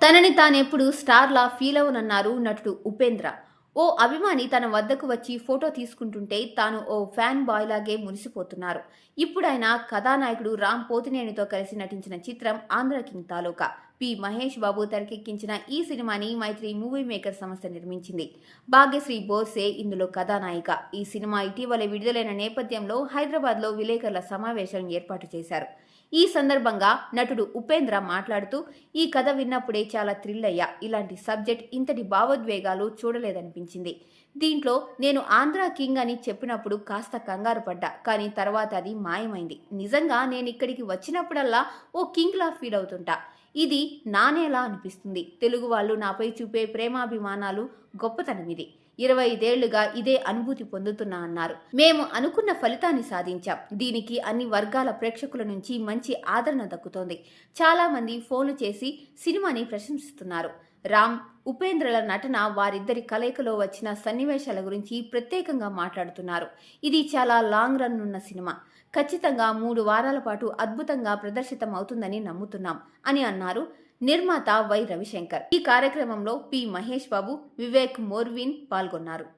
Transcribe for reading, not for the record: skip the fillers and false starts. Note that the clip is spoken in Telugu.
తనని తానెప్పుడు స్టార్‌లా ఫీలవనన్నారు నటుడు ఉపేంద్ర. ఓ అభిమాని తన వద్దకు వచ్చి ఫోటో తీసుకుంటుంటే తాను ఓ ఫ్యాన్ బాయ్‌లాగే మురిసిపోతున్నారు. ఇప్పుడాయన కథానాయకుడు రామ్ పోతినేనితో కలిసి నటించిన చిత్రం 'ఆంధ్ర కింగ్ తాలూకా'. మహేష్ బాబు తెరకెక్కించిన ఈ సినిమాని మైత్రి మూవీ మేకర్ సంస్థ నిర్మించింది. భాగ్యశ్రీ బోర్సే ఇందులో కథానాయిక. ఈ సినిమా ఇటీవలే విడుదలైన నేపథ్యంలో హైదరాబాద్‌లో విలేకరుల సమావేశం ఏర్పాటు చేశారు. ఈ సందర్భంగా నటుడు ఉపేంద్ర మాట్లాడుతూ, ఈ కథ విన్నప్పుడే చాలా థ్రిల్ అయ్యా. ఇలాంటి సబ్జెక్ట్ ఇంతటి భావోద్వేగాలు చూడలేదనిపించింది. దీంట్లో నేను ఆంధ్ర కింగ్ అని చెప్పినప్పుడు కాస్త కంగారు పడ్డా. కానీ తర్వాత అది మాయమైంది. నిజంగా నేనిక్కడికి వచ్చినప్పుడల్లా ఓ కింగ్‌లా ఫీల్ అవుతుంటా. ఇది నానేలా అనిపిస్తుంది. తెలుగు వాళ్ళు నాపై చూపే ప్రేమాభిమానాలు గొప్పతనమిది. 25 ఏళ్లుగా ఇదే అనుభూతి పొందుతున్నా అన్నారు. మేము అనుకున్న ఫలితాన్ని సాధించాం. దీనికి అన్ని వర్గాల ప్రేక్షకుల నుంచి మంచి ఆదరణ దక్కుతోంది. చాలా మంది ఫోన్లు చేసి సినిమాని ప్రశంసిస్తున్నారు. రామ్, ఉపేంద్రల నటన, వారిద్దరి కలయికలో వచ్చిన సన్నివేశాల గురించి ప్రత్యేకంగా మాట్లాడుతున్నారు. ఇది చాలా లాంగ్ రన్ ఉన్న సినిమా. ఖచ్చితంగా 3 వారాల పాటు అద్భుతంగా ప్రదర్శితం అవుతుందని నమ్ముతున్నాం అని అన్నారు నిర్మాత వై. రవిశంకర్. ఈ కార్యక్రమంలో మహేష్ బాబు, వివేక్ మోర్విన్ పాల్గొన్నారు.